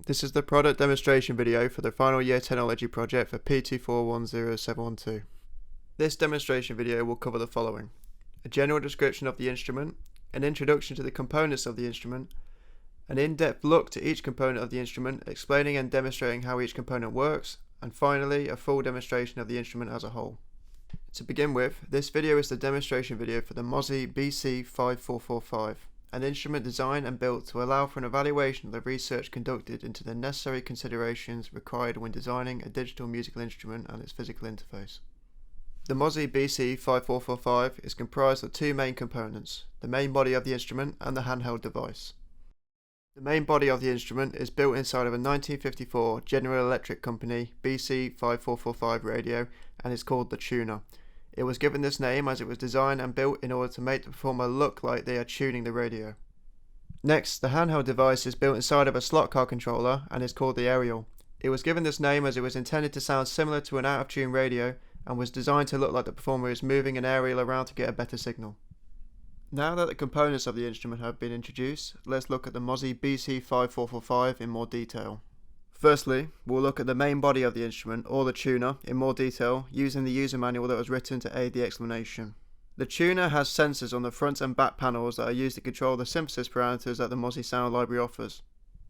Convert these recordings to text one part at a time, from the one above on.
This is the product demonstration video for the final year technology project for P2410712. This demonstration video will cover the following: a general description of the instrument, an introduction to the components of the instrument, an in-depth look to each component of the instrument, explaining and demonstrating how each component works, and finally a full demonstration of the instrument as a whole. To begin with, this video is the demonstration video for the Mozzie BC5445. An instrument designed and built to allow for an evaluation of the research conducted into the necessary considerations required when designing a digital musical instrument and its physical interface. The Mozzie BC5445 is comprised of two main components, the main body of the instrument and the handheld device. The main body of the instrument is built inside of a 1954 General Electric Company BC5445 radio and is called the tuner. It was given this name as it was designed and built in order to make the performer look like they are tuning the radio. Next, the handheld device is built inside of a slot car controller and is called the aerial. It was given this name as it was intended to sound similar to an out-of-tune radio and was designed to look like the performer is moving an aerial around to get a better signal. Now that the components of the instrument have been introduced, let's look at the Mozzie BC5445 in more detail. Firstly, we'll look at the main body of the instrument, or the tuner, in more detail using the user manual that was written to aid the explanation. The tuner has sensors on the front and back panels that are used to control the synthesis parameters that the Mozzie sound library offers.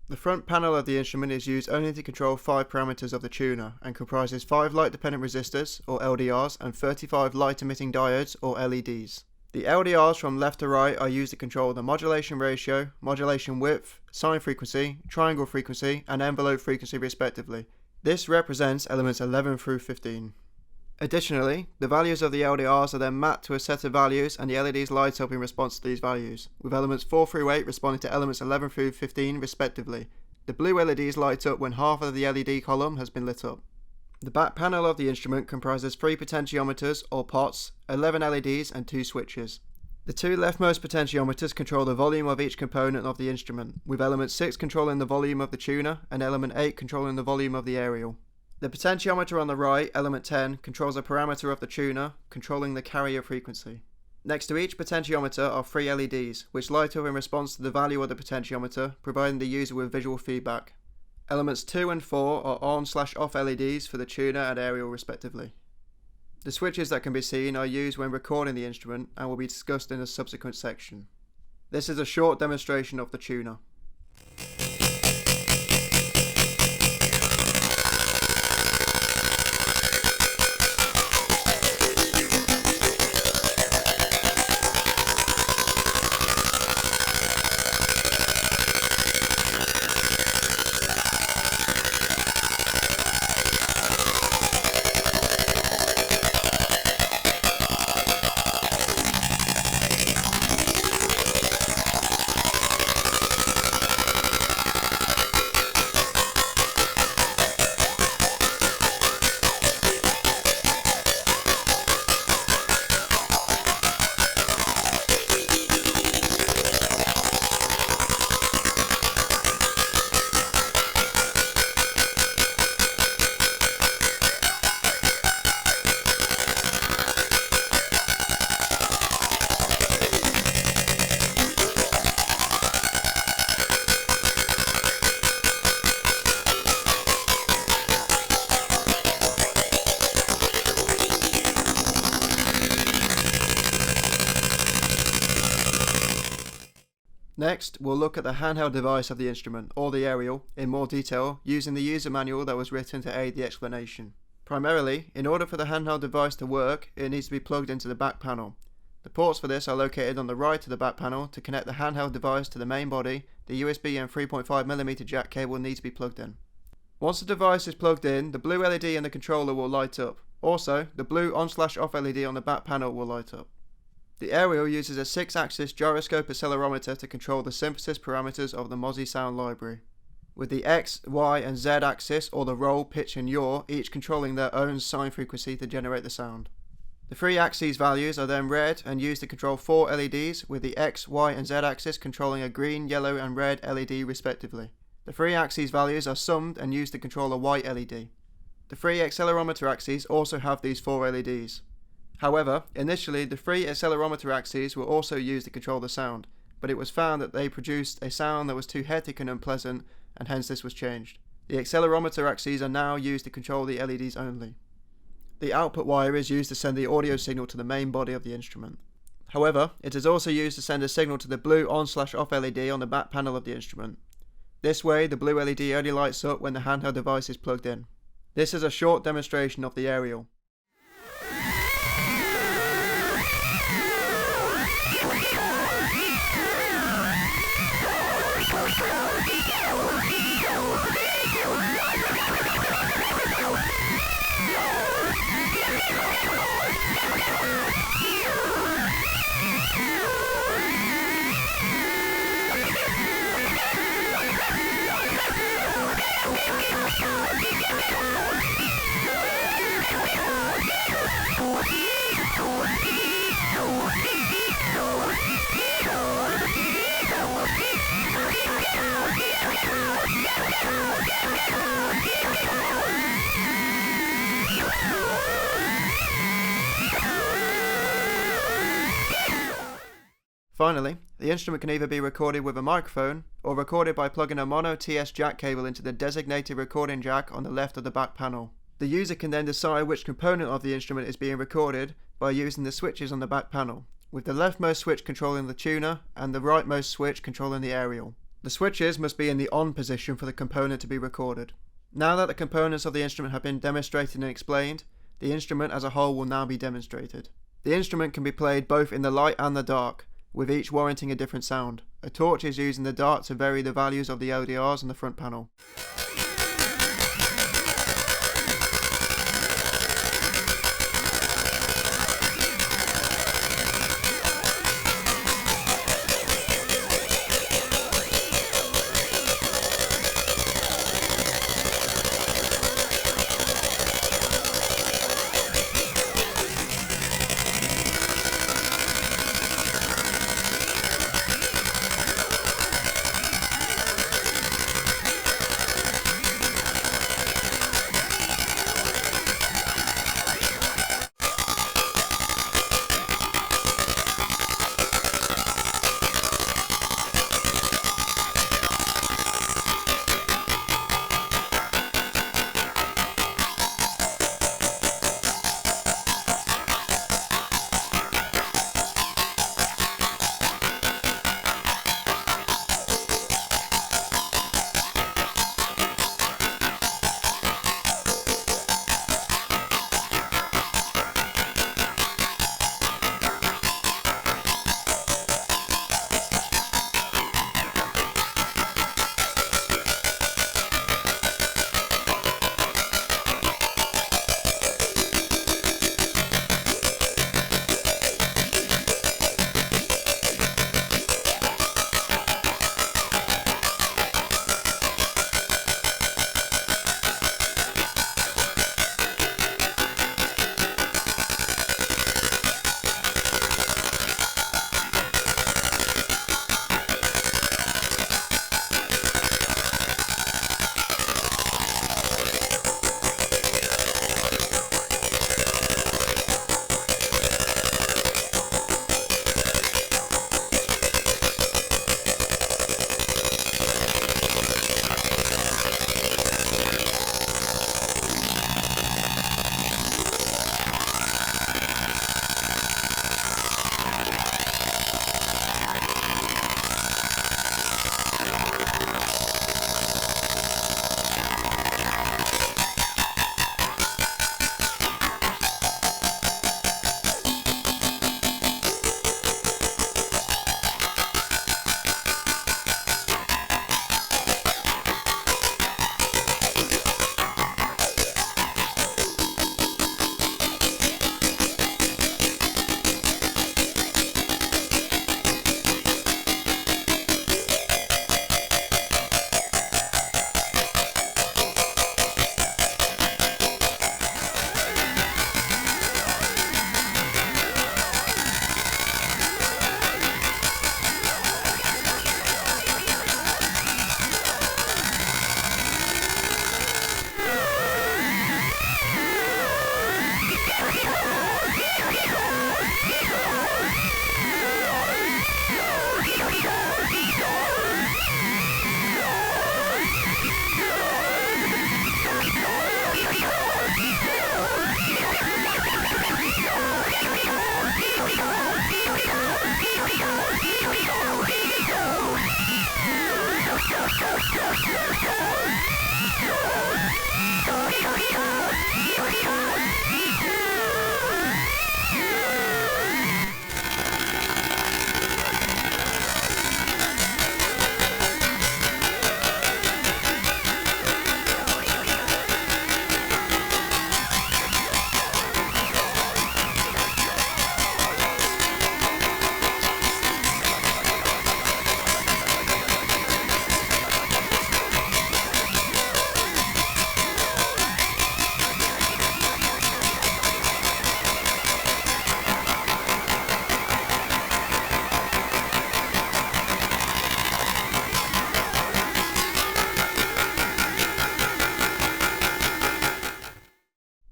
The front panel of the instrument is used only to control 5 parameters of the tuner and comprises 5 light-dependent resistors, or LDRs, and 35 light-emitting diodes, or LEDs. The LDRs from left to right are used to control the modulation ratio, modulation width, sine frequency, triangle frequency, and envelope frequency respectively. This represents elements 11 through 15. Additionally, the values of the LDRs are then mapped to a set of values and the LEDs light up in response to these values, with elements 4 through 8 responding to elements 11 through 15 respectively. The blue LEDs light up when half of the LED column has been lit up. The back panel of the instrument comprises 3 potentiometers, or pots, 11 LEDs and 2 switches. The 2 leftmost potentiometers control the volume of each component of the instrument, with element 6 controlling the volume of the tuner and element 8 controlling the volume of the aerial. The potentiometer on the right, element 10, controls a parameter of the tuner, controlling the carrier frequency. Next to each potentiometer are 3 LEDs, which light up in response to the value of the potentiometer, providing the user with visual feedback. Elements 2 and 4 are on/off LEDs for the tuner and aerial respectively. The switches that can be seen are used when recording the instrument and will be discussed in a subsequent section. This is a short demonstration of the tuner. Next, we'll look at the handheld device of the instrument, or the aerial, in more detail using the user manual that was written to aid the explanation. Primarily, in order for the handheld device to work, it needs to be plugged into the back panel. The ports for this are located on the right of the back panel. To connect the handheld device to the main body, the USB and 3.5mm jack cable needs to be plugged in. Once the device is plugged in, the blue LED in the controller will light up. Also, the blue on/off LED on the back panel will light up. The aerial uses a 6-axis gyroscope accelerometer to control the synthesis parameters of the Mozzie sound library, with the X, Y and Z axis, or the roll, pitch and yaw, each controlling their own sine frequency to generate the sound. The 3 axes values are then read and used to control 4 LEDs, with the X, Y and Z axis controlling a green, yellow and red LED respectively. The 3 axes values are summed and used to control a white LED. The 3 accelerometer axes also have these 4 LEDs. However, initially the 3 accelerometer axes were also used to control the sound, but it was found that they produced a sound that was too hectic and unpleasant, and hence this was changed. The accelerometer axes are now used to control the LEDs only. The output wire is used to send the audio signal to the main body of the instrument. However, it is also used to send a signal to the blue on/off LED on the back panel of the instrument. This way, the blue LED only lights up when the handheld device is plugged in. This is a short demonstration of the aerial. Finally, the instrument can either be recorded with a microphone or recorded by plugging a mono TS jack cable into the designated recording jack on the left of the back panel. The user can then decide which component of the instrument is being recorded by using the switches on the back panel, with the leftmost switch controlling the tuner and the rightmost switch controlling the aerial. The switches must be in the on position for the component to be recorded. Now that the components of the instrument have been demonstrated and explained, the instrument as a whole will now be demonstrated. The instrument can be played both in the light and the dark, with each warranting a different sound. A torch is used in the dark to vary the values of the LDRs on the front panel.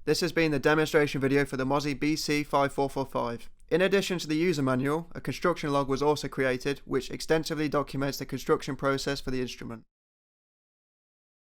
This has been the demonstration video for the Mozzie BC5445. In addition to the user manual, a construction log was also created which extensively documents the construction process for the instrument.